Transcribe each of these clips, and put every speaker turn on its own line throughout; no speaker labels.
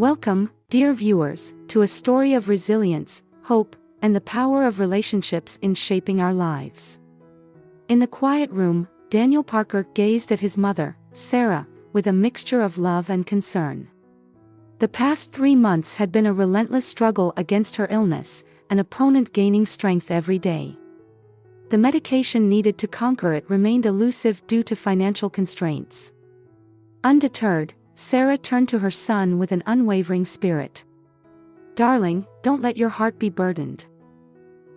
Welcome, dear viewers, to a story of resilience, hope, and the power of relationships in shaping our lives. In the quiet room, Daniel Parker gazed at his mother, Sarah, with a mixture of love and concern. The past 3 months had been a relentless struggle against her illness, an opponent gaining strength every day. The medication needed to conquer it remained elusive due to financial constraints. Undeterred, Sarah turned to her son with an unwavering spirit. "Darling, don't let your heart be burdened.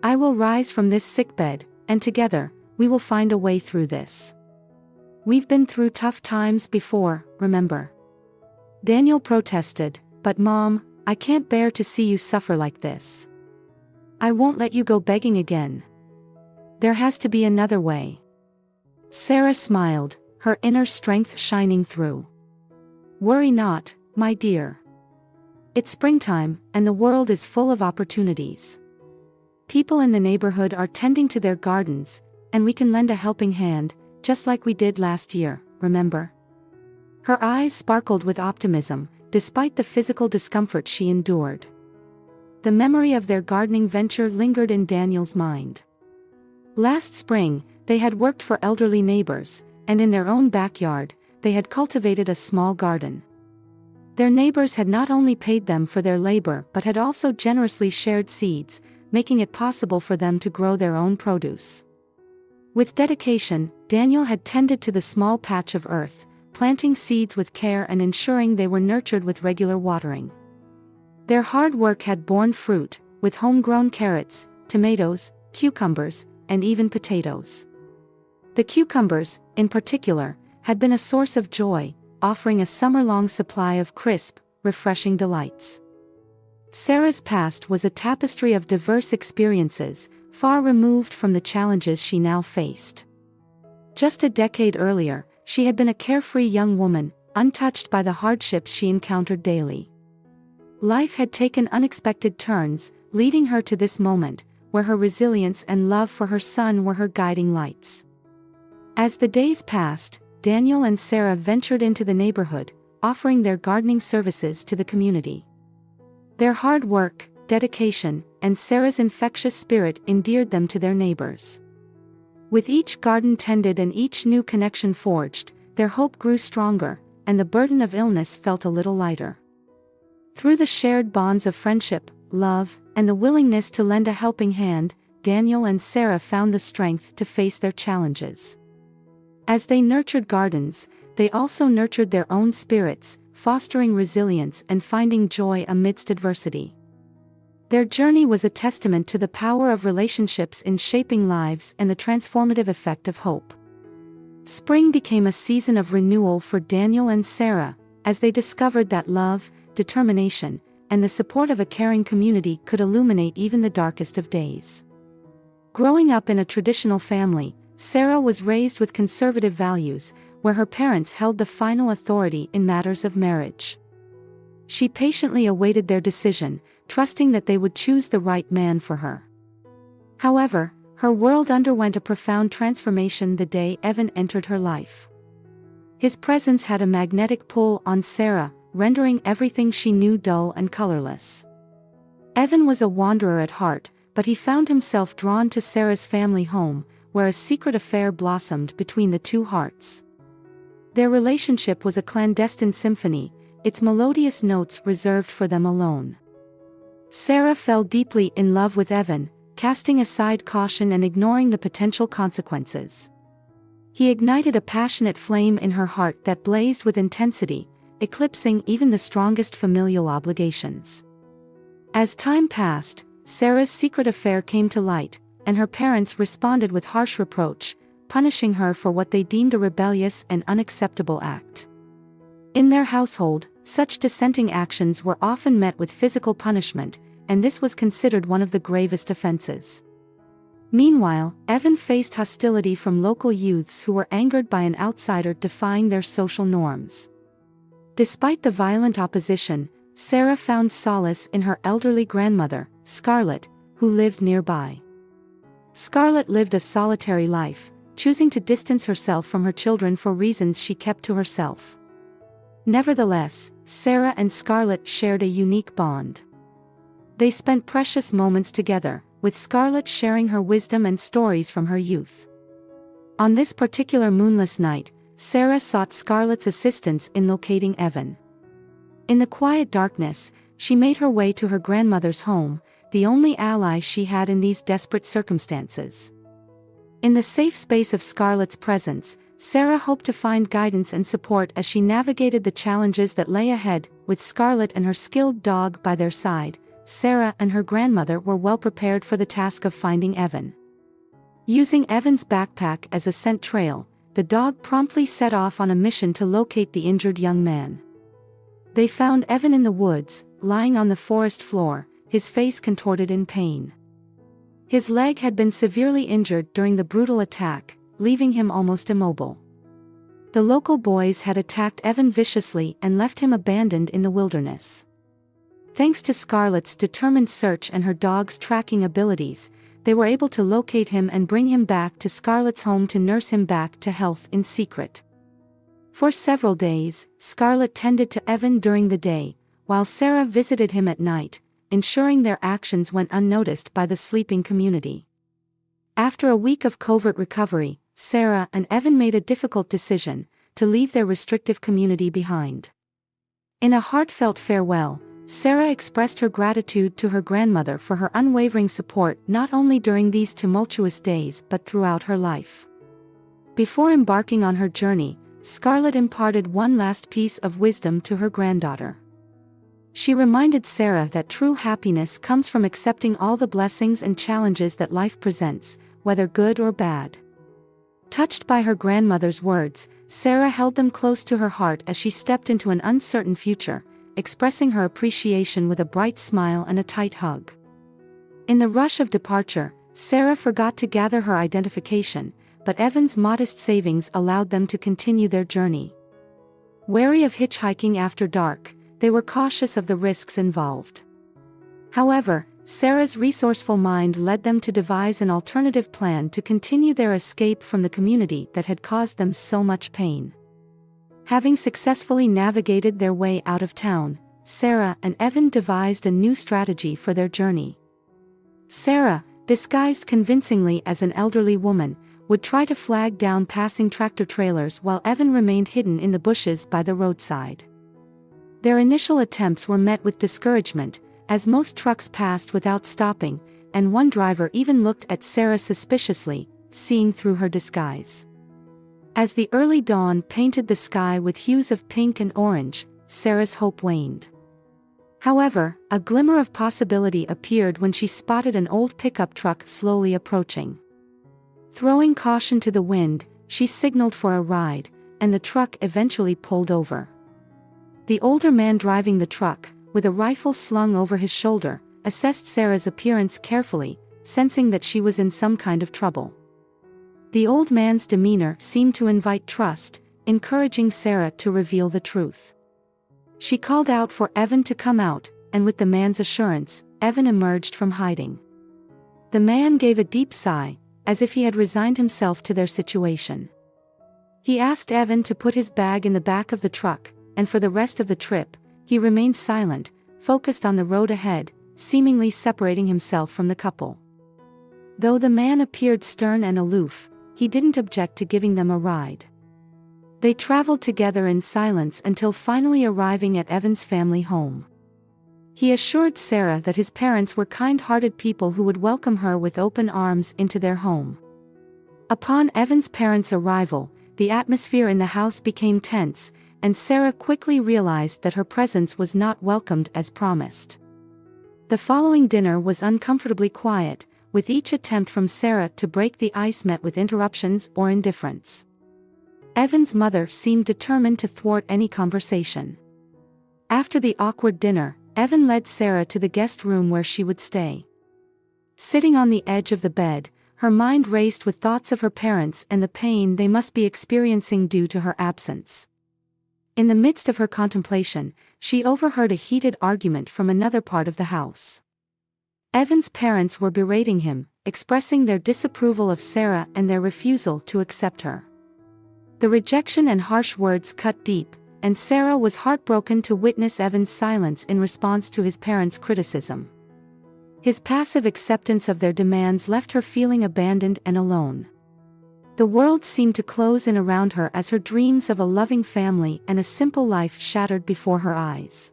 I will rise from this sickbed, and together, we will find a way through this. We've been through tough times before, remember?" Daniel protested, "But Mom, I can't bear to see you suffer like this. I won't let you go begging again. There has to be another way." Sarah smiled, her inner strength shining through. "Worry not, my dear. It's springtime, and the world is full of opportunities. People in the neighborhood are tending to their gardens, and we can lend a helping hand, just like we did last year, remember?" Her eyes sparkled with optimism, despite the physical discomfort she endured. The memory of their gardening venture lingered in Daniel's mind. Last spring, they had worked for elderly neighbors, and in their own backyard, they had cultivated a small garden. Their neighbors had not only paid them for their labor but had also generously shared seeds, making it possible for them to grow their own produce. With dedication, Daniel had tended to the small patch of earth, planting seeds with care and ensuring they were nurtured with regular watering. Their hard work had borne fruit, with homegrown carrots, tomatoes, cucumbers, and even potatoes. The cucumbers, in particular, had been a source of joy, offering a summer-long supply of crisp, refreshing delights. Sarah's past was a tapestry of diverse experiences, far removed from the challenges she now faced. Just a decade earlier, she had been a carefree young woman, untouched by the hardships she encountered daily. Life had taken unexpected turns, leading her to this moment, where her resilience and love for her son were her guiding lights. As the days passed, Daniel and Sarah ventured into the neighborhood, offering their gardening services to the community. Their hard work, dedication, and Sarah's infectious spirit endeared them to their neighbors. With each garden tended and each new connection forged, their hope grew stronger, and the burden of illness felt a little lighter. Through the shared bonds of friendship, love, and the willingness to lend a helping hand, Daniel and Sarah found the strength to face their challenges. As they nurtured gardens, they also nurtured their own spirits, fostering resilience and finding joy amidst adversity. Their journey was a testament to the power of relationships in shaping lives and the transformative effect of hope. Spring became a season of renewal for Daniel and Sarah, as they discovered that love, determination, and the support of a caring community could illuminate even the darkest of days. Growing up in a traditional family, Sarah was raised with conservative values, where her parents held the final authority in matters of marriage. She patiently awaited their decision, trusting that they would choose the right man for her. However, her world underwent a profound transformation the day Evan entered her life. His presence had a magnetic pull on Sarah, rendering everything she knew dull and colorless. Evan was a wanderer at heart, but he found himself drawn to Sarah's family home, where a secret affair blossomed between the two hearts. Their relationship was a clandestine symphony, its melodious notes reserved for them alone. Sarah fell deeply in love with Evan, casting aside caution and ignoring the potential consequences. He ignited a passionate flame in her heart that blazed with intensity, eclipsing even the strongest familial obligations. As time passed, Sarah's secret affair came to light, and her parents responded with harsh reproach, punishing her for what they deemed a rebellious and unacceptable act. In their household, such dissenting actions were often met with physical punishment, and this was considered one of the gravest offenses. Meanwhile, Evan faced hostility from local youths who were angered by an outsider defying their social norms. Despite the violent opposition, Sarah found solace in her elderly grandmother, Scarlett, who lived nearby. Scarlett lived a solitary life, choosing to distance herself from her children for reasons she kept to herself. Nevertheless, Sarah and Scarlett shared a unique bond. They spent precious moments together, with Scarlett sharing her wisdom and stories from her youth. On this particular moonless night, Sarah sought Scarlett's assistance in locating Evan. In the quiet darkness, she made her way to her grandmother's home, the only ally she had in these desperate circumstances. In the safe space of Scarlett's presence, Sarah hoped to find guidance and support as she navigated the challenges that lay ahead. With Scarlett and her skilled dog by their side, Sarah and her grandmother were well prepared for the task of finding Evan. Using Evan's backpack as a scent trail, the dog promptly set off on a mission to locate the injured young man. They found Evan in the woods, lying on the forest floor, his face contorted in pain. His leg had been severely injured during the brutal attack, leaving him almost immobile. The local boys had attacked Evan viciously and left him abandoned in the wilderness. Thanks to Scarlett's determined search and her dog's tracking abilities, they were able to locate him and bring him back to Scarlett's home to nurse him back to health in secret. For several days, Scarlett tended to Evan during the day, while Sarah visited him at night, ensuring their actions went unnoticed by the sleeping community. After a week of covert recovery, Sarah and Evan made a difficult decision: to leave their restrictive community behind. In a heartfelt farewell, Sarah expressed her gratitude to her grandmother for her unwavering support not only during these tumultuous days but throughout her life. Before embarking on her journey, Scarlett imparted one last piece of wisdom to her granddaughter. She reminded Sarah that true happiness comes from accepting all the blessings and challenges that life presents, whether good or bad. Touched by her grandmother's words, Sarah held them close to her heart as she stepped into an uncertain future, expressing her appreciation with a bright smile and a tight hug. In the rush of departure, Sarah forgot to gather her identification, but Evan's modest savings allowed them to continue their journey. Wary of hitchhiking after dark, they were cautious of the risks involved. However, Sarah's resourceful mind led them to devise an alternative plan to continue their escape from the community that had caused them so much pain. Having successfully navigated their way out of town, Sarah and Evan devised a new strategy for their journey. Sarah, disguised convincingly as an elderly woman, would try to flag down passing tractor-trailers while Evan remained hidden in the bushes by the roadside. Their initial attempts were met with discouragement, as most trucks passed without stopping, and one driver even looked at Sarah suspiciously, seeing through her disguise. As the early dawn painted the sky with hues of pink and orange, Sarah's hope waned. However, a glimmer of possibility appeared when she spotted an old pickup truck slowly approaching. Throwing caution to the wind, she signaled for a ride, and the truck eventually pulled over. The older man driving the truck, with a rifle slung over his shoulder, assessed Sarah's appearance carefully, sensing that she was in some kind of trouble. The old man's demeanor seemed to invite trust, encouraging Sarah to reveal the truth. She called out for Evan to come out, and with the man's assurance, Evan emerged from hiding. The man gave a deep sigh, as if he had resigned himself to their situation. He asked Evan to put his bag in the back of the truck, and for the rest of the trip, he remained silent, focused on the road ahead, seemingly separating himself from the couple. Though the man appeared stern and aloof, he didn't object to giving them a ride. They traveled together in silence until finally arriving at Evan's family home. He assured Sarah that his parents were kind-hearted people who would welcome her with open arms into their home. Upon Evan's parents' arrival, the atmosphere in the house became tense, and Sarah quickly realized that her presence was not welcomed as promised. The following dinner was uncomfortably quiet, with each attempt from Sarah to break the ice met with interruptions or indifference. Evan's mother seemed determined to thwart any conversation. After the awkward dinner, Evan led Sarah to the guest room where she would stay. Sitting on the edge of the bed, her mind raced with thoughts of her parents and the pain they must be experiencing due to her absence. In the midst of her contemplation, she overheard a heated argument from another part of the house. Evan's parents were berating him, expressing their disapproval of Sarah and their refusal to accept her. The rejection and harsh words cut deep, and Sarah was heartbroken to witness Evan's silence in response to his parents' criticism. His passive acceptance of their demands left her feeling abandoned and alone. The world seemed to close in around her as her dreams of a loving family and a simple life shattered before her eyes.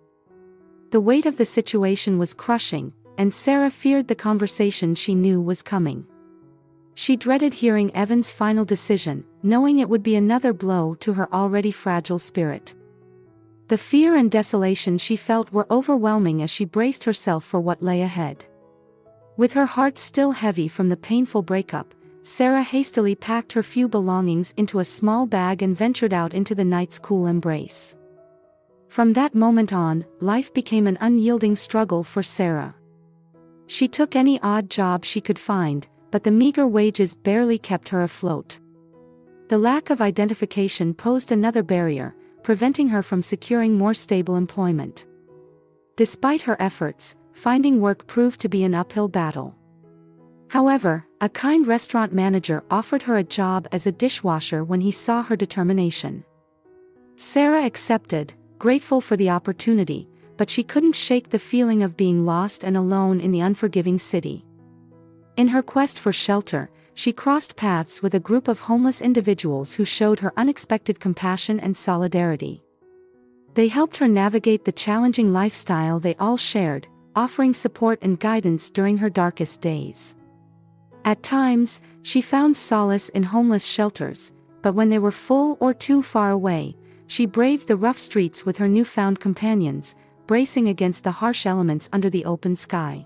The weight of the situation was crushing, and Sarah feared the conversation she knew was coming. She dreaded hearing Evan's final decision, knowing it would be another blow to her already fragile spirit. The fear and desolation she felt were overwhelming as she braced herself for what lay ahead. With her heart still heavy from the painful breakup, Sarah hastily packed her few belongings into a small bag and ventured out into the night's cool embrace. From that moment on, life became an unyielding struggle for Sarah. She took any odd job she could find, but the meager wages barely kept her afloat. The lack of identification posed another barrier, preventing her from securing more stable employment. Despite her efforts, finding work proved to be an uphill battle. However, a kind restaurant manager offered her a job as a dishwasher when he saw her determination. Sarah accepted, grateful for the opportunity, but she couldn't shake the feeling of being lost and alone in the unforgiving city. In her quest for shelter, she crossed paths with a group of homeless individuals who showed her unexpected compassion and solidarity. They helped her navigate the challenging lifestyle they all shared, offering support and guidance during her darkest days. At times, she found solace in homeless shelters, but when they were full or too far away, she braved the rough streets with her newfound companions, bracing against the harsh elements under the open sky.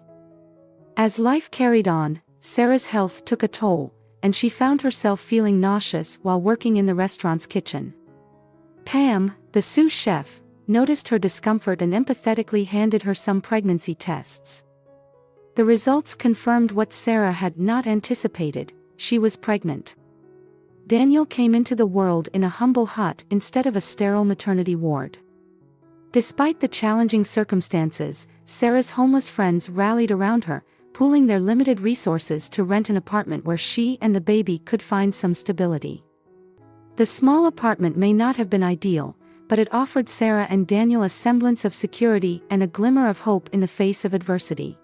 As life carried on, Sarah's health took a toll, and she found herself feeling nauseous while working in the restaurant's kitchen. Pam, the sous chef, noticed her discomfort and empathetically handed her some pregnancy tests. The results confirmed what Sarah had not anticipated: she was pregnant. Daniel came into the world in a humble hut instead of a sterile maternity ward. Despite the challenging circumstances, Sarah's homeless friends rallied around her, pooling their limited resources to rent an apartment where she and the baby could find some stability. The small apartment may not have been ideal, but it offered Sarah and Daniel a semblance of security and a glimmer of hope in the face of adversity.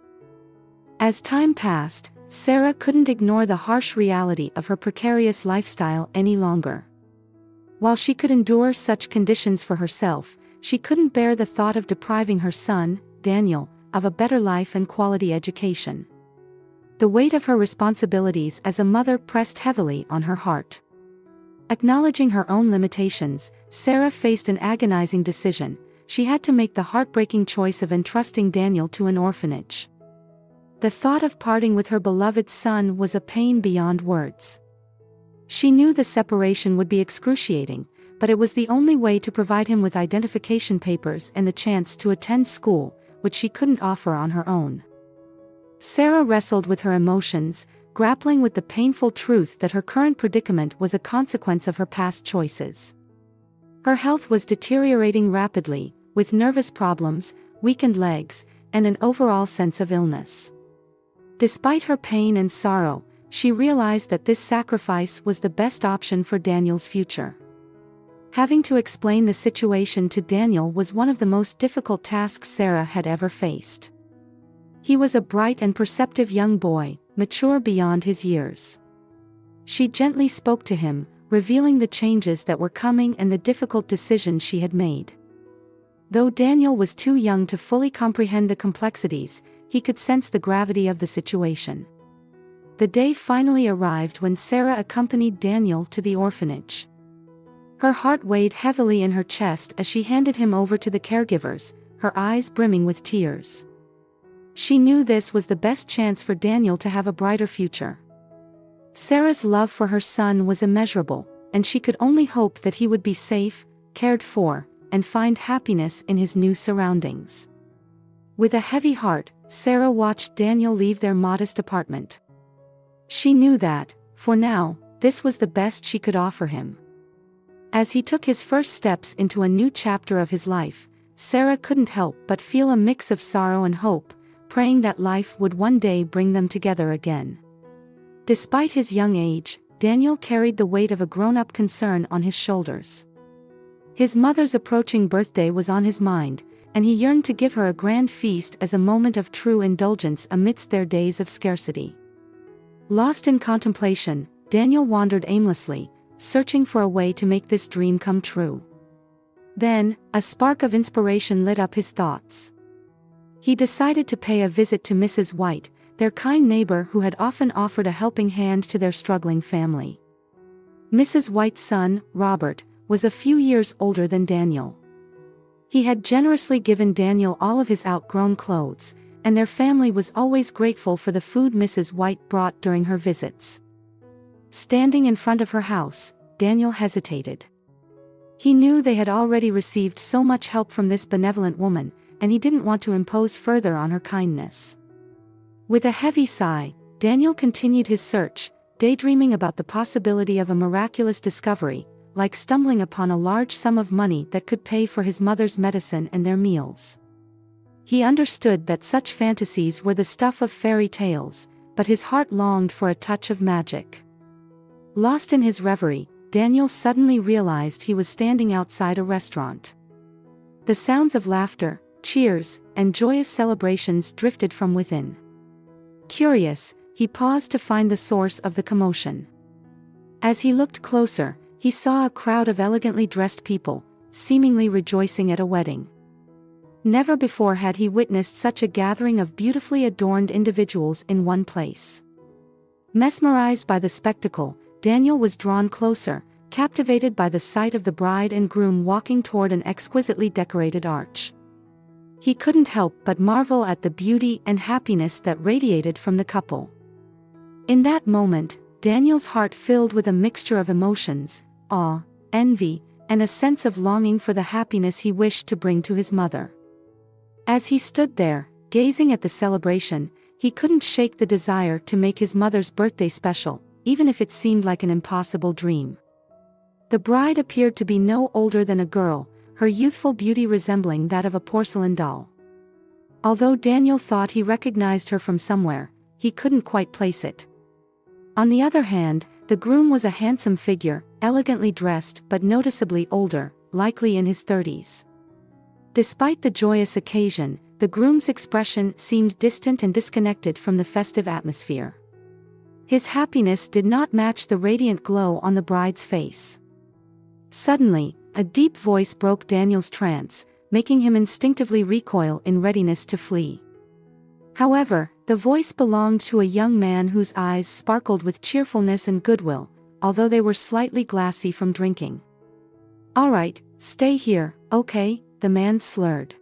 As time passed, Sarah couldn't ignore the harsh reality of her precarious lifestyle any longer. While she could endure such conditions for herself, she couldn't bear the thought of depriving her son, Daniel, of a better life and quality education. The weight of her responsibilities as a mother pressed heavily on her heart. Acknowledging her own limitations, Sarah faced an agonizing decision. She had to make the heartbreaking choice of entrusting Daniel to an orphanage. The thought of parting with her beloved son was a pain beyond words. She knew the separation would be excruciating, but it was the only way to provide him with identification papers and the chance to attend school, which she couldn't offer on her own. Sarah wrestled with her emotions, grappling with the painful truth that her current predicament was a consequence of her past choices. Her health was deteriorating rapidly, with nervous problems, weakened legs, and an overall sense of illness. Despite her pain and sorrow, she realized that this sacrifice was the best option for Daniel's future. Having to explain the situation to Daniel was one of the most difficult tasks Sarah had ever faced. He was a bright and perceptive young boy, mature beyond his years. She gently spoke to him, revealing the changes that were coming and the difficult decisions she had made. Though Daniel was too young to fully comprehend the complexities, he could sense the gravity of the situation. The day finally arrived when Sarah accompanied Daniel to the orphanage. Her heart weighed heavily in her chest as she handed him over to the caregivers, her eyes brimming with tears. She knew this was the best chance for Daniel to have a brighter future. Sarah's love for her son was immeasurable, and she could only hope that he would be safe, cared for, and find happiness in his new surroundings. With a heavy heart, Sarah watched Daniel leave their modest apartment. She knew that, for now, this was the best she could offer him. As he took his first steps into a new chapter of his life, Sarah couldn't help but feel a mix of sorrow and hope, praying that life would one day bring them together again. Despite his young age, Daniel carried the weight of a grown-up concern on his shoulders. His mother's approaching birthday was on his mind, and he yearned to give her a grand feast as a moment of true indulgence amidst their days of scarcity. Lost in contemplation, Daniel wandered aimlessly, searching for a way to make this dream come true. Then, a spark of inspiration lit up his thoughts. He decided to pay a visit to Mrs. White, their kind neighbor who had often offered a helping hand to their struggling family. Mrs. White's son, Robert, was a few years older than Daniel. He had generously given Daniel all of his outgrown clothes, and their family was always grateful for the food Mrs. White brought during her visits. Standing in front of her house, Daniel hesitated. He knew they had already received so much help from this benevolent woman, and he didn't want to impose further on her kindness. With a heavy sigh, Daniel continued his search, daydreaming about the possibility of a miraculous discovery, like stumbling upon a large sum of money that could pay for his mother's medicine and their meals. He understood that such fantasies were the stuff of fairy tales, but his heart longed for a touch of magic. Lost in his reverie, Daniel suddenly realized he was standing outside a restaurant. The sounds of laughter, cheers, and joyous celebrations drifted from within. Curious, he paused to find the source of the commotion. As he looked closer, he saw a crowd of elegantly dressed people, seemingly rejoicing at a wedding. Never before had he witnessed such a gathering of beautifully adorned individuals in one place. Mesmerized by the spectacle, Daniel was drawn closer, captivated by the sight of the bride and groom walking toward an exquisitely decorated arch. He couldn't help but marvel at the beauty and happiness that radiated from the couple. In that moment, Daniel's heart filled with a mixture of emotions, awe, envy, and a sense of longing for the happiness he wished to bring to his mother. As he stood there, gazing at the celebration, he couldn't shake the desire to make his mother's birthday special, even if it seemed like an impossible dream. The bride appeared to be no older than a girl, her youthful beauty resembling that of a porcelain doll. Although Daniel thought he recognized her from somewhere, he couldn't quite place it. On the other hand, the groom was a handsome figure, elegantly dressed but noticeably older, likely in his 30s. Despite the joyous occasion, the groom's expression seemed distant and disconnected from the festive atmosphere. His happiness did not match the radiant glow on the bride's face. Suddenly, a deep voice broke Daniel's trance, making him instinctively recoil in readiness to flee. However, the voice belonged to a young man whose eyes sparkled with cheerfulness and goodwill, although they were slightly glassy from drinking. "All right, stay here, okay?" the man slurred.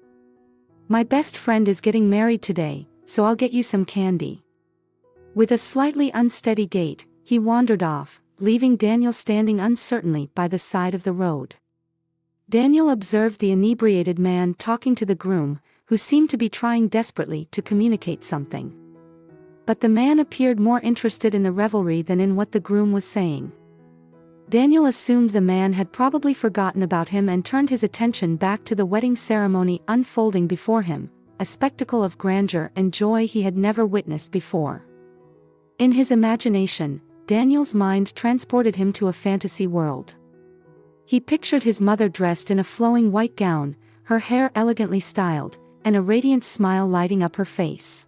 "My best friend is getting married today, so I'll get you some candy." With a slightly unsteady gait, he wandered off, leaving Daniel standing uncertainly by the side of the road. Daniel observed the inebriated man talking to the groom, who seemed to be trying desperately to communicate something. But the man appeared more interested in the revelry than in what the groom was saying. Daniel assumed the man had probably forgotten about him and turned his attention back to the wedding ceremony unfolding before him, a spectacle of grandeur and joy he had never witnessed before. In his imagination, Daniel's mind transported him to a fantasy world. He pictured his mother dressed in a flowing white gown, her hair elegantly styled, and a radiant smile lighting up her face.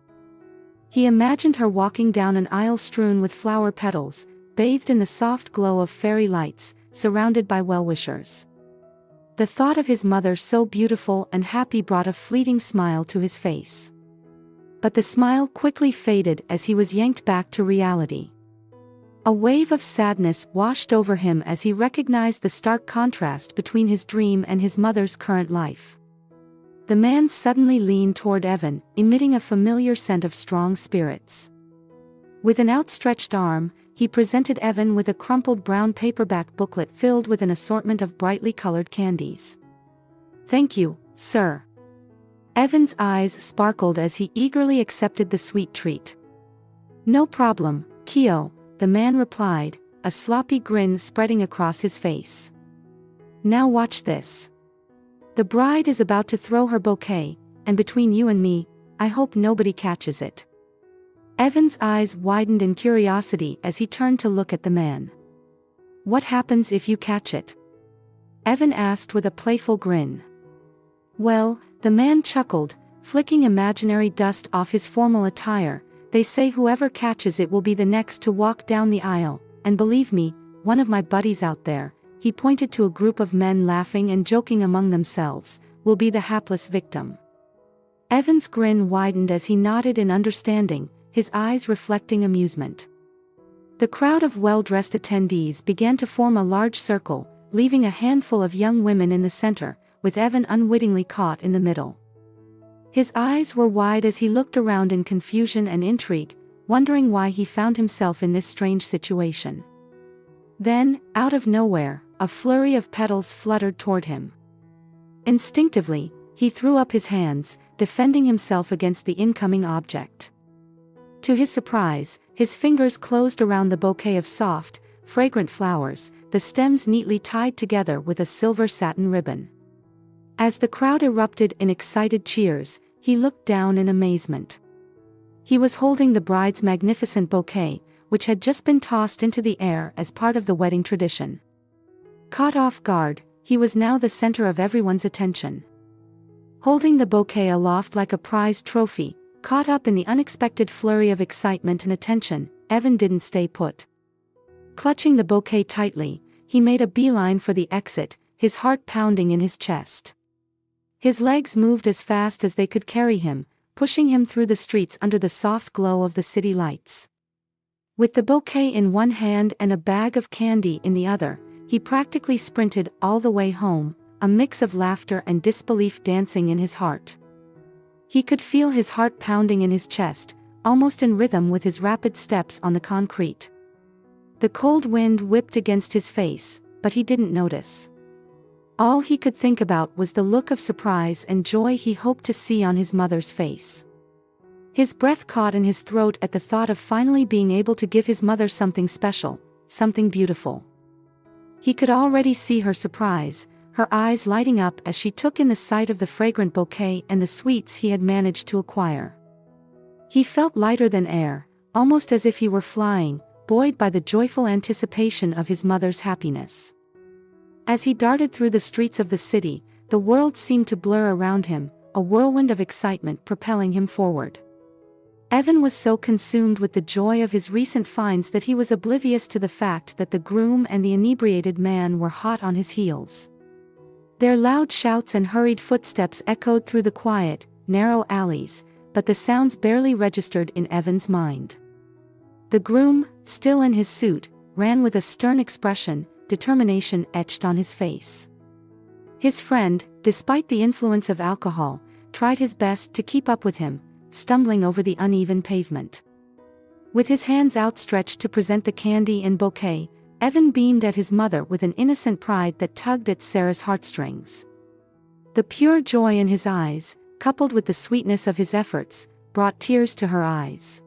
He imagined her walking down an aisle strewn with flower petals, bathed in the soft glow of fairy lights, surrounded by well-wishers. The thought of his mother so beautiful and happy brought a fleeting smile to his face. But the smile quickly faded as he was yanked back to reality. A wave of sadness washed over him as he recognized the stark contrast between his dream and his mother's current life. The man suddenly leaned toward Evan, emitting a familiar scent of strong spirits. With an outstretched arm, he presented Evan with a crumpled brown paperback booklet filled with an assortment of brightly colored candies. "Thank you, sir." Evan's eyes sparkled as he eagerly accepted the sweet treat. "No problem, Keo," the man replied, a sloppy grin spreading across his face. "Now watch this. The bride is about to throw her bouquet, and between you and me, I hope nobody catches it." Evan's eyes widened in curiosity as he turned to look at the man. "What happens if you catch it?" Evan asked with a playful grin. Well, the man chuckled, flicking imaginary dust off his formal attire. They say whoever catches it will be the next to walk down the aisle, and believe me, one of my buddies out there, he pointed to a group of men laughing and joking among themselves, will be the hapless victim. Evan's grin widened as he nodded in understanding, his eyes reflecting amusement. The crowd of well-dressed attendees began to form a large circle, leaving a handful of young women in the center, with Evan unwittingly caught in the middle. His eyes were wide as he looked around in confusion and intrigue, wondering why he found himself in this strange situation. Then, out of nowhere, a flurry of petals fluttered toward him. Instinctively, he threw up his hands, defending himself against the incoming object. To his surprise, his fingers closed around the bouquet of soft, fragrant flowers, the stems neatly tied together with a silver satin ribbon. As the crowd erupted in excited cheers, he looked down in amazement. He was holding the bride's magnificent bouquet, which had just been tossed into the air as part of the wedding tradition. Caught off guard, he was now the center of everyone's attention. Holding the bouquet aloft like a prized trophy, caught up in the unexpected flurry of excitement and attention, Evan didn't stay put. Clutching the bouquet tightly, he made a beeline for the exit, his heart pounding in his chest. His legs moved as fast as they could carry him, pushing him through the streets under the soft glow of the city lights. With the bouquet in one hand and a bag of candy in the other, he practically sprinted all the way home, a mix of laughter and disbelief dancing in his heart. He could feel his heart pounding in his chest, almost in rhythm with his rapid steps on the concrete. The cold wind whipped against his face, but he didn't notice. All he could think about was the look of surprise and joy he hoped to see on his mother's face. His breath caught in his throat at the thought of finally being able to give his mother something special, something beautiful. He could already see her surprise, her eyes lighting up as she took in the sight of the fragrant bouquet and the sweets he had managed to acquire. He felt lighter than air, almost as if he were flying, buoyed by the joyful anticipation of his mother's happiness. As he darted through the streets of the city, the world seemed to blur around him, a whirlwind of excitement propelling him forward. Evan was so consumed with the joy of his recent finds that he was oblivious to the fact that the groom and the inebriated man were hot on his heels. Their loud shouts and hurried footsteps echoed through the quiet, narrow alleys, but the sounds barely registered in Evan's mind. The groom, still in his suit, ran with a stern expression, determination etched on his face. His friend, despite the influence of alcohol, tried his best to keep up with him, stumbling over the uneven pavement. With his hands outstretched to present the candy and bouquet, Evan beamed at his mother with an innocent pride that tugged at Sarah's heartstrings. The pure joy in his eyes, coupled with the sweetness of his efforts, brought tears to her eyes.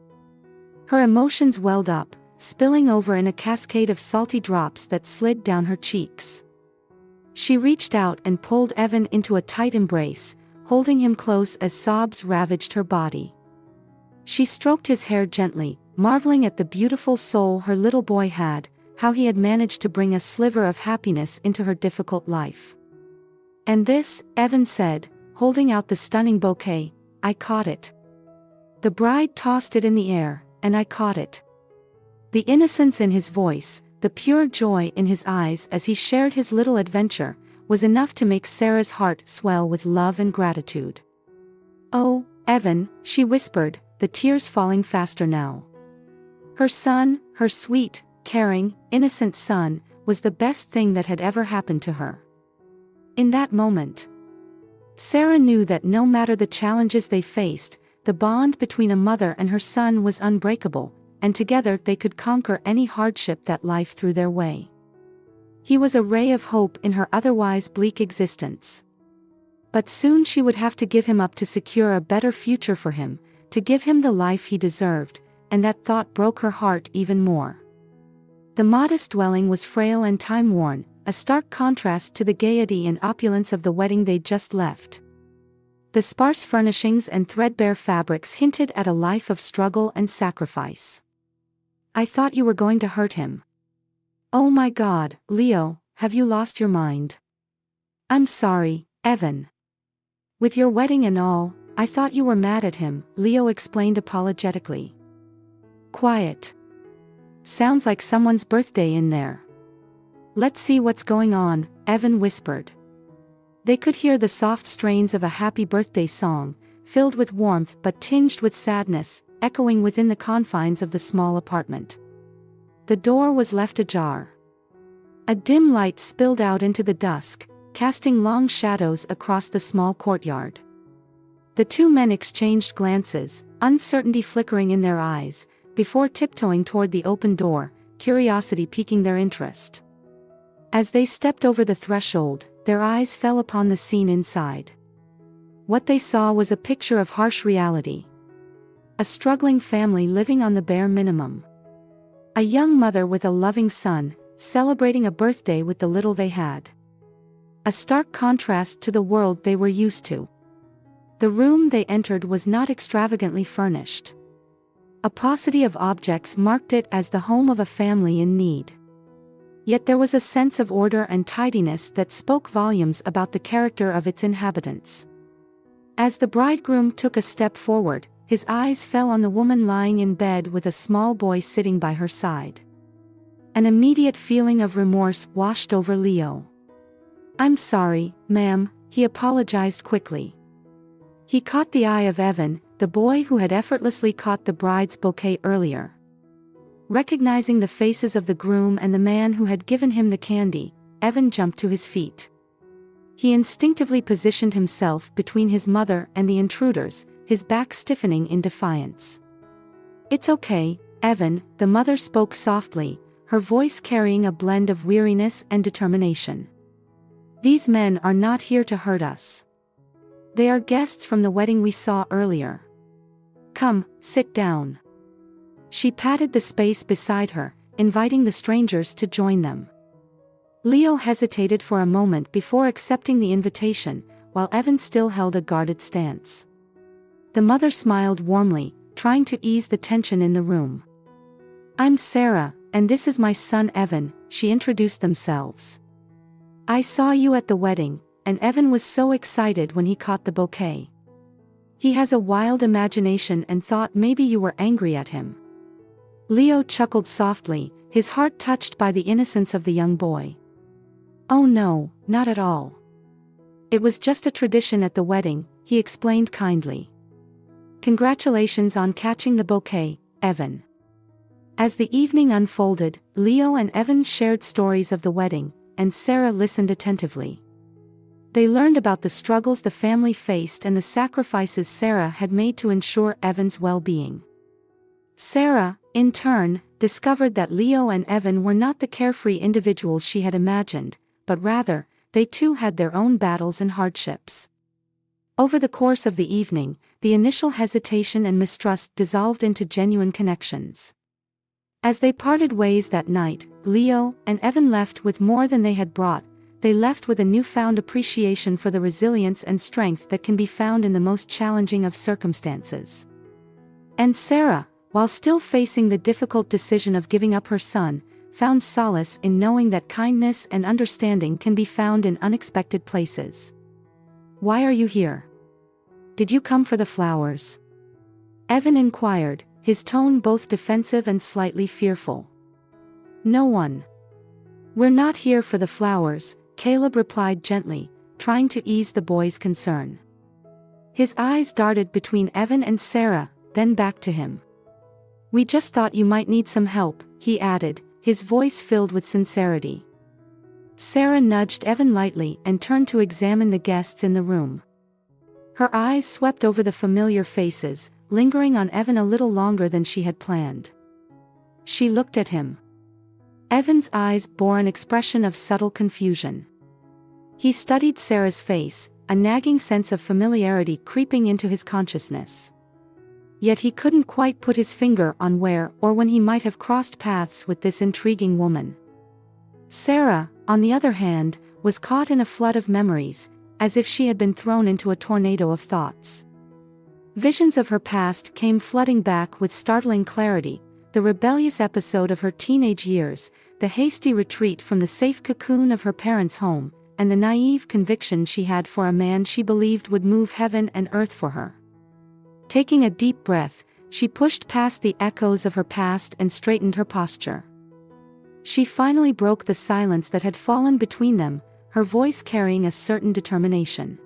Her emotions welled up, spilling over in a cascade of salty drops that slid down her cheeks. She reached out and pulled Evan into a tight embrace, holding him close as sobs ravaged her body. She stroked his hair gently, marveling at the beautiful soul her little boy had, how he had managed to bring a sliver of happiness into her difficult life. And this, Evan said, holding out the stunning bouquet, I caught it. The bride tossed it in the air, and I caught it. The innocence in his voice, the pure joy in his eyes as he shared his little adventure, was enough to make Sarah's heart swell with love and gratitude. Oh, Evan, she whispered, the tears falling faster now. Her son, her sweet, caring, innocent son, was the best thing that had ever happened to her. In that moment, Sarah knew that no matter the challenges they faced, the bond between a mother and her son was unbreakable, and together they could conquer any hardship that life threw their way. He was a ray of hope in her otherwise bleak existence. But soon she would have to give him up to secure a better future for him, to give him the life he deserved, and that thought broke her heart even more. The modest dwelling was frail and time-worn, a stark contrast to the gaiety and opulence of the wedding they'd just left. The sparse furnishings and threadbare fabrics hinted at a life of struggle and sacrifice. I thought you were going to hurt him. Oh my God, Leo, have you lost your mind? I'm sorry, Evan. With your wedding and all, I thought you were mad at him, Leo explained apologetically. Quiet. Sounds like someone's birthday in there. Let's see what's going on, Evan whispered. They could hear the soft strains of a happy birthday song, filled with warmth but tinged with sadness, echoing within the confines of the small apartment. The door was left ajar. A dim light spilled out into the dusk, casting long shadows across the small courtyard. The two men exchanged glances, uncertainty flickering in their eyes, before tiptoeing toward the open door, curiosity piquing their interest. As they stepped over the threshold, their eyes fell upon the scene inside. What they saw was a picture of harsh reality. A struggling family living on the bare minimum. A young mother with a loving son, celebrating a birthday with the little they had. A stark contrast to the world they were used to. The room they entered was not extravagantly furnished. A paucity of objects marked it as the home of a family in need. Yet there was a sense of order and tidiness that spoke volumes about the character of its inhabitants. As the bridegroom took a step forward, his eyes fell on the woman lying in bed with a small boy sitting by her side. An immediate feeling of remorse washed over Leo. I'm sorry, ma'am, he apologized quickly. He caught the eye of Evan, the boy who had effortlessly caught the bride's bouquet earlier. Recognizing the faces of the groom and the man who had given him the candy, Evan jumped to his feet. He instinctively positioned himself between his mother and the intruders, his back stiffening in defiance. It's okay, Evan, the mother spoke softly, her voice carrying a blend of weariness and determination. These men are not here to hurt us. They are guests from the wedding we saw earlier. Come, sit down. She patted the space beside her, inviting the strangers to join them. Leo hesitated for a moment before accepting the invitation, while Evan still held a guarded stance. The mother smiled warmly, trying to ease the tension in the room. I'm Sarah, and this is my son Evan, she introduced themselves. I saw you at the wedding, and Evan was so excited when he caught the bouquet. He has a wild imagination and thought maybe you were angry at him. Leo chuckled softly, his heart touched by the innocence of the young boy. Oh no, not at all. It was just a tradition at the wedding, he explained kindly. Congratulations on catching the bouquet, Evan. As the evening unfolded, Leo and Evan shared stories of the wedding, and Sarah listened attentively. They learned about the struggles the family faced and the sacrifices Sarah had made to ensure Evan's well-being. Sarah, in turn, discovered that Leo and Evan were not the carefree individuals she had imagined, but rather, they too had their own battles and hardships. Over the course of the evening, the initial hesitation and mistrust dissolved into genuine connections. As they parted ways that night, Leo and Evan left with more than they had brought. They left with a newfound appreciation for the resilience and strength that can be found in the most challenging of circumstances. And Sarah, while still facing the difficult decision of giving up her son, found solace in knowing that kindness and understanding can be found in unexpected places. Why are you here? Did you come for the flowers? Evan inquired, his tone both defensive and slightly fearful. No one. We're not here for the flowers, Caleb replied gently, trying to ease the boy's concern. His eyes darted between Evan and Sarah, then back to him. We just thought you might need some help, he added, his voice filled with sincerity. Sarah nudged Evan lightly and turned to examine the guests in the room. Her eyes swept over the familiar faces, lingering on Evan a little longer than she had planned. She looked at him. Evan's eyes bore an expression of subtle confusion. He studied Sarah's face, a nagging sense of familiarity creeping into his consciousness. Yet he couldn't quite put his finger on where or when he might have crossed paths with this intriguing woman. Sarah, on the other hand, was caught in a flood of memories, as if she had been thrown into a tornado of thoughts. Visions of her past came flooding back with startling clarity, the rebellious episode of her teenage years, the hasty retreat from the safe cocoon of her parents' home, and the naive conviction she had for a man she believed would move heaven and earth for her. Taking a deep breath, she pushed past the echoes of her past and straightened her posture. She finally broke the silence that had fallen between them, her voice carrying a certain determination.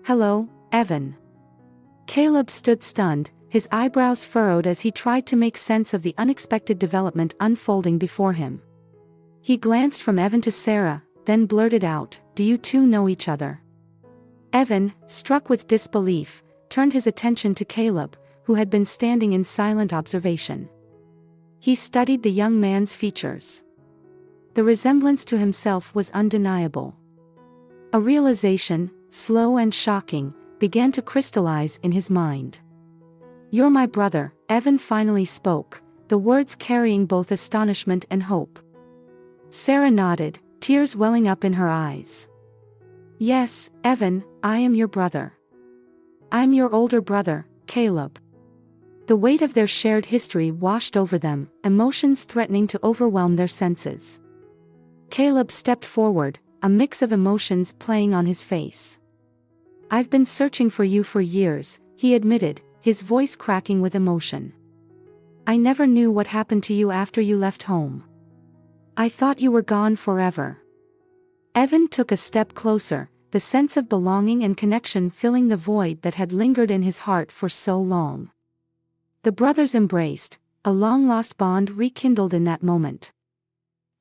"Hello, Evan." Caleb stood stunned, his eyebrows furrowed as he tried to make sense of the unexpected development unfolding before him. He glanced from Evan to Sarah, then blurted out, "Do you two know each other?" Evan, struck with disbelief, turned his attention to Caleb, who had been standing in silent observation. He studied the young man's features. The resemblance to himself was undeniable. A realization, slow and shocking, began to crystallize in his mind. "You're my brother," Evan finally spoke, the words carrying both astonishment and hope. Sarah nodded, tears welling up in her eyes. "Yes, Evan, I am your brother. I'm your older brother, Caleb." The weight of their shared history washed over them, emotions threatening to overwhelm their senses. Caleb stepped forward, a mix of emotions playing on his face. "I've been searching for you for years," he admitted, his voice cracking with emotion. "I never knew what happened to you after you left home. I thought you were gone forever." Evan took a step closer, the sense of belonging and connection filling the void that had lingered in his heart for so long. The brothers embraced, a long-lost bond rekindled in that moment.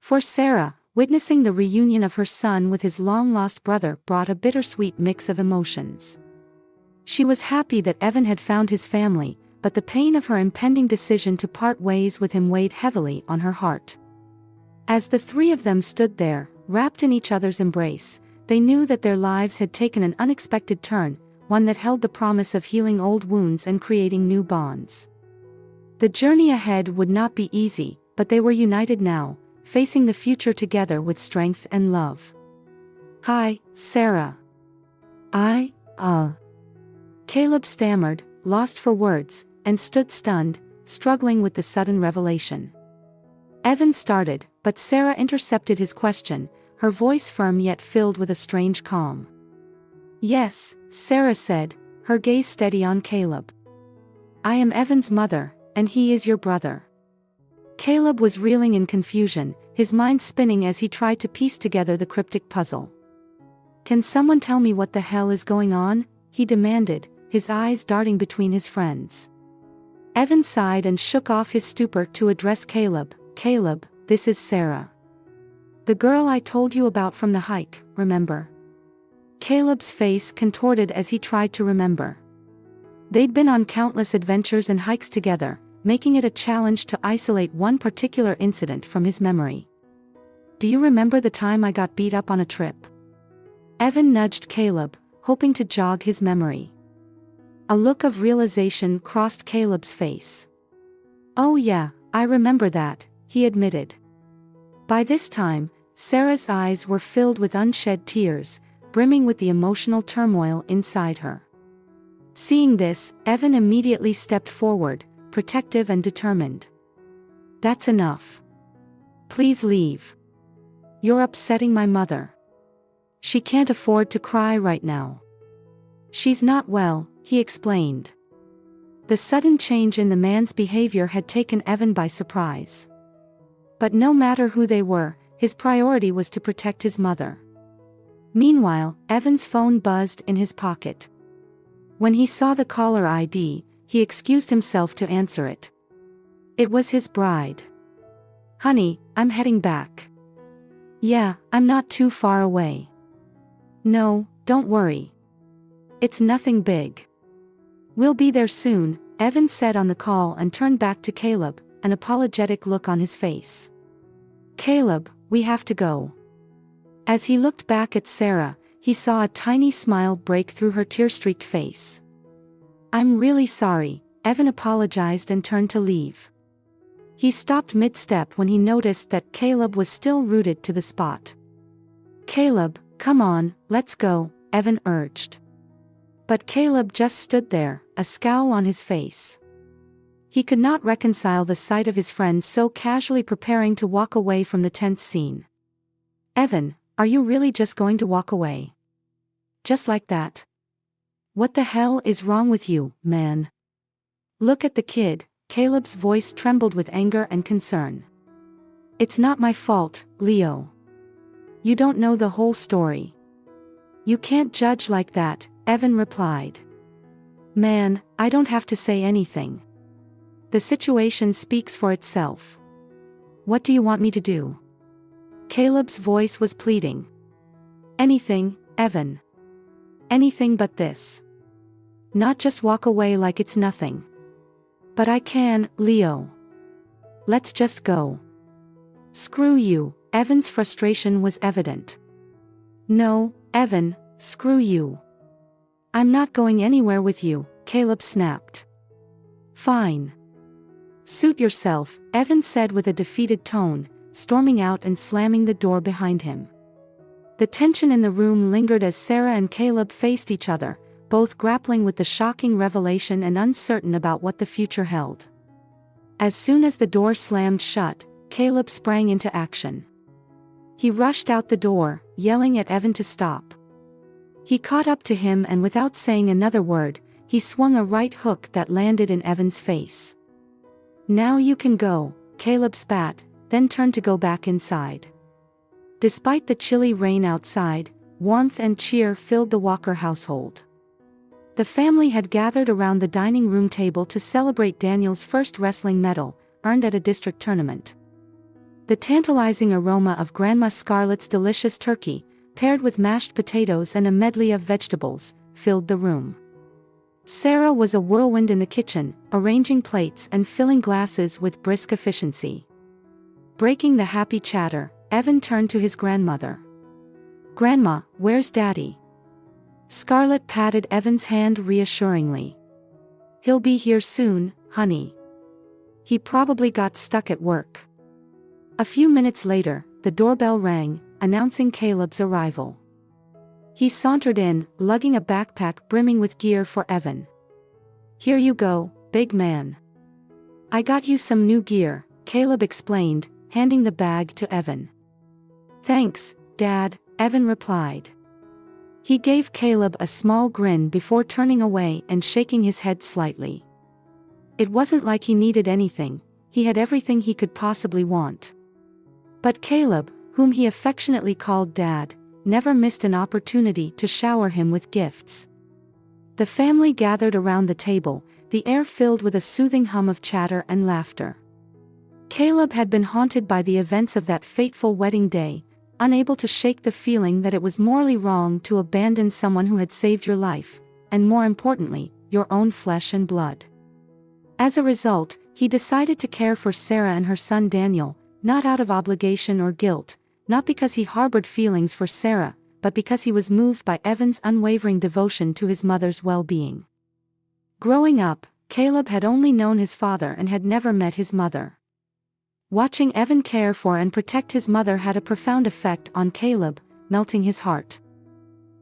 For Sarah, witnessing the reunion of her son with his long-lost brother brought a bittersweet mix of emotions. She was happy that Evan had found his family, but the pain of her impending decision to part ways with him weighed heavily on her heart. As the three of them stood there, wrapped in each other's embrace, they knew that their lives had taken an unexpected turn, one that held the promise of healing old wounds and creating new bonds. The journey ahead would not be easy, but they were united now, facing the future together with strength and love. "Hi, Sarah." Caleb stammered, lost for words, and stood stunned, struggling with the sudden revelation. Evan started, but Sarah intercepted his question, her voice firm yet filled with a strange calm. "Yes," Sarah said, her gaze steady on Caleb. "I am Evan's mother, and he is your brother." Caleb was reeling in confusion, his mind spinning as he tried to piece together the cryptic puzzle. "Can someone tell me what the hell is going on?" he demanded, his eyes darting between his friends. Evan sighed and shook off his stupor to address Caleb. "Caleb, this is Sarah. The girl I told you about from the hike, remember?" Caleb's face contorted as he tried to remember. They'd been on countless adventures and hikes together, making it a challenge to isolate one particular incident from his memory. "Do you remember the time I got beat up on a trip?" Evan nudged Caleb, hoping to jog his memory. A look of realization crossed Caleb's face. "Oh yeah, I remember that," he admitted. By this time, Sarah's eyes were filled with unshed tears, brimming with the emotional turmoil inside her. Seeing this, Evan immediately stepped forward, protective and determined. "That's enough. Please leave. You're upsetting my mother. She can't afford to cry right now. She's not well," he explained. The sudden change in the man's behavior had taken Evan by surprise. But no matter who they were, his priority was to protect his mother. Meanwhile, Evan's phone buzzed in his pocket. When he saw the caller ID, he excused himself to answer it. It was his bride. "Honey, I'm heading back." "Yeah, I'm not too far away." "No, don't worry. It's nothing big. We'll be there soon," Evan said on the call and turned back to Caleb, an apologetic look on his face. "Caleb, we have to go." As he looked back at Sarah, he saw a tiny smile break through her tear-streaked face. "I'm really sorry," Evan apologized and turned to leave. He stopped mid-step when he noticed that Caleb was still rooted to the spot. "Caleb, come on, let's go," Evan urged. But Caleb just stood there, a scowl on his face. He could not reconcile the sight of his friend so casually preparing to walk away from the tense scene. "Evan, Are you really just going to walk away? Just like that? What the hell is wrong with you, man? Look at the kid. Caleb's voice trembled with anger and concern. It's not my fault, Leo. You don't know the whole story. You can't judge like that, Evan replied. Man, I don't have to say anything. The situation speaks for itself. What do you want me to do? Caleb's voice was pleading. Anything, Evan. Anything but this. Not just walk away like it's nothing. But I can, Leo. Let's just go. Screw you, Evan's frustration was evident. No, Evan, screw you. I'm not going anywhere with you, Caleb snapped. Fine. Suit yourself, Evan said with a defeated tone, storming out and slamming the door behind him. The tension in the room lingered as Sarah and Caleb faced each other, both grappling with the shocking revelation and uncertain about what the future held. As soon as the door slammed shut, Caleb sprang into action. He rushed out the door, yelling at Evan to stop. He caught up to him and without saying another word, he swung a right hook that landed in Evan's face. Now you can go, Caleb spat, then turned to go back inside. Despite the chilly rain outside, warmth and cheer filled the Walker household. The family had gathered around the dining room table to celebrate Daniel's first wrestling medal, earned at a district tournament. The tantalizing aroma of Grandma Scarlett's delicious turkey, paired with mashed potatoes and a medley of vegetables, filled the room. Sarah was a whirlwind in the kitchen, arranging plates and filling glasses with brisk efficiency. Breaking the happy chatter, Evan turned to his grandmother. Grandma, where's Daddy? Scarlett patted Evan's hand reassuringly. He'll be here soon, honey. He probably got stuck at work. A few minutes later, the doorbell rang, announcing Caleb's arrival. He sauntered in, lugging a backpack brimming with gear for Evan. Here you go, big man. I got you some new gear, Caleb explained, handing the bag to Evan. Thanks, Dad, Evan replied. He gave Caleb a small grin before turning away and shaking his head slightly. It wasn't like he needed anything, he had everything he could possibly want. But Caleb, whom he affectionately called Dad, never missed an opportunity to shower him with gifts. The family gathered around the table, the air filled with a soothing hum of chatter and laughter. Caleb had been haunted by the events of that fateful wedding day, unable to shake the feeling that it was morally wrong to abandon someone who had saved your life, and more importantly, your own flesh and blood. As a result, he decided to care for Sarah and her son Daniel, not out of obligation or guilt, not because he harbored feelings for Sarah, but because he was moved by Evan's unwavering devotion to his mother's well-being. Growing up, Caleb had only known his father and had never met his mother. Watching Evan care for and protect his mother had a profound effect on Caleb, melting his heart.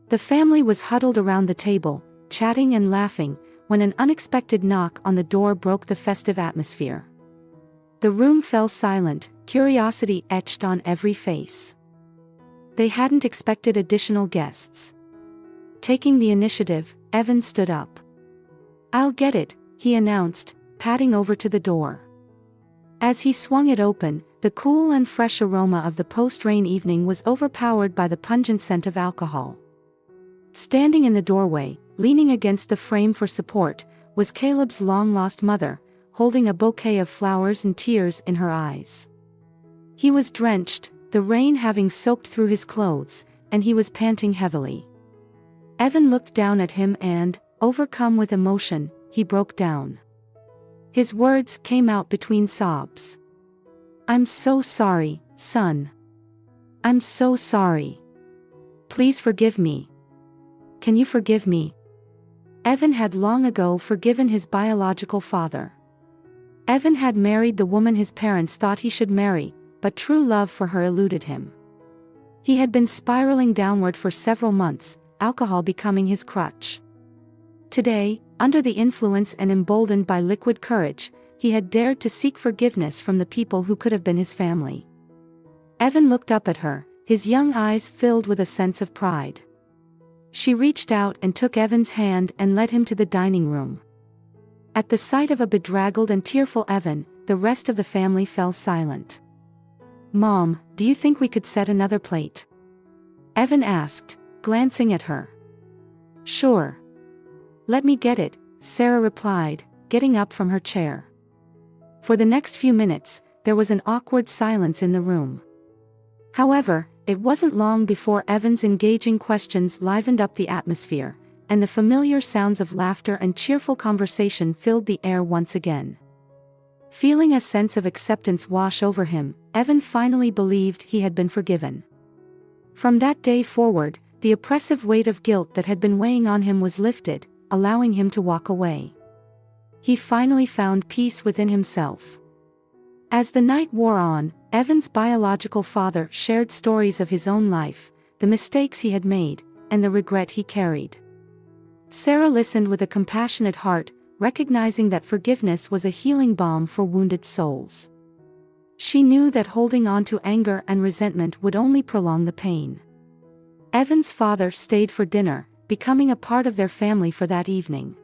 The family was huddled around the table, chatting and laughing, when an unexpected knock on the door broke the festive atmosphere. The room fell silent, curiosity etched on every face. They hadn't expected additional guests. Taking the initiative, Evan stood up. I'll get it, he announced, padding over to the door. As he swung it open, the cool and fresh aroma of the post-rain evening was overpowered by the pungent scent of alcohol. Standing in the doorway, leaning against the frame for support, was Caleb's long-lost mother, holding a bouquet of flowers and tears in her eyes. He was drenched, the rain having soaked through his clothes, and he was panting heavily. Evan looked down at him and, overcome with emotion, he broke down. His words came out between sobs. I'm so sorry, son. I'm so sorry. Please forgive me. Can you forgive me? Evan had long ago forgiven his biological father. Evan had married the woman his parents thought he should marry, but true love for her eluded him. He had been spiraling downward for several months, alcohol becoming his crutch. Today, under the influence and emboldened by liquid courage, he had dared to seek forgiveness from the people who could have been his family. Evan looked up at her, his young eyes filled with a sense of pride. She reached out and took Evan's hand and led him to the dining room. At the sight of a bedraggled and tearful Evan, the rest of the family fell silent. "Mom, do you think we could set another plate?" Evan asked, glancing at her. "Sure. Let me get it," Sarah replied, getting up from her chair. For the next few minutes, there was an awkward silence in the room. However, it wasn't long before Evan's engaging questions livened up the atmosphere, and the familiar sounds of laughter and cheerful conversation filled the air once again. Feeling a sense of acceptance wash over him, Evan finally believed he had been forgiven. From that day forward, the oppressive weight of guilt that had been weighing on him was lifted, allowing him to walk away. He finally found peace within himself. As the night wore on, Evan's biological father shared stories of his own life, the mistakes he had made, and the regret he carried. Sarah listened with a compassionate heart, recognizing that forgiveness was a healing balm for wounded souls. She knew that holding on to anger and resentment would only prolong the pain. Evan's father stayed for dinner, becoming a part of their family for that evening.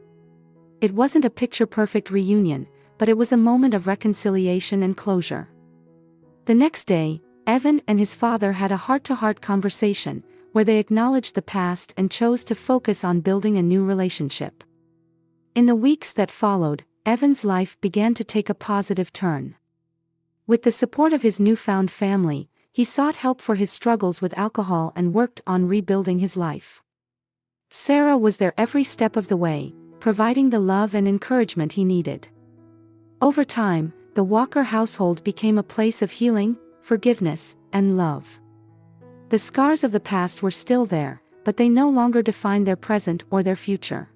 It wasn't a picture-perfect reunion, but it was a moment of reconciliation and closure. The next day, Evan and his father had a heart-to-heart conversation, where they acknowledged the past and chose to focus on building a new relationship. In the weeks that followed, Evan's life began to take a positive turn. With the support of his newfound family, he sought help for his struggles with alcohol and worked on rebuilding his life. Sarah was there every step of the way, providing the love and encouragement he needed. Over time, the Walker household became a place of healing, forgiveness, and love. The scars of the past were still there, but they no longer defined their present or their future.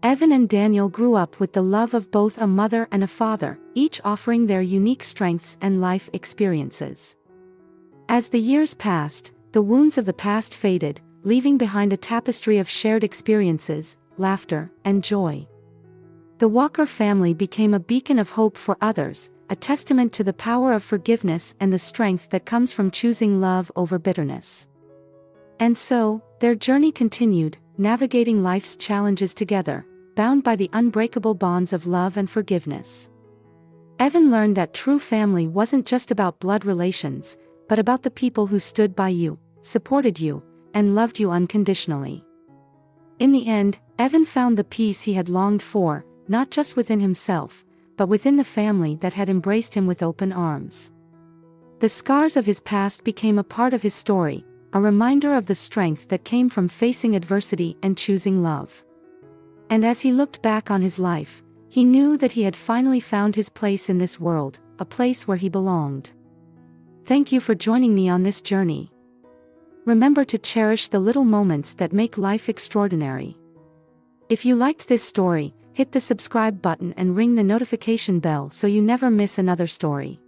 Evan and Daniel grew up with the love of both a mother and a father, each offering their unique strengths and life experiences. As the years passed, the wounds of the past faded, leaving behind a tapestry of shared experiences, laughter, and joy. The Walker family became a beacon of hope for others, a testament to the power of forgiveness and the strength that comes from choosing love over bitterness. And so, their journey continued, navigating life's challenges together, bound by the unbreakable bonds of love and forgiveness. Evan learned that true family wasn't just about blood relations, but about the people who stood by you, supported you, and loved you unconditionally. In the end, Evan found the peace he had longed for, not just within himself, but within the family that had embraced him with open arms. The scars of his past became a part of his story, a reminder of the strength that came from facing adversity and choosing love. And as he looked back on his life, he knew that he had finally found his place in this world, a place where he belonged. Thank you for joining me on this journey. Remember to cherish the little moments that make life extraordinary. If you liked this story, hit the subscribe button and ring the notification bell so you never miss another story.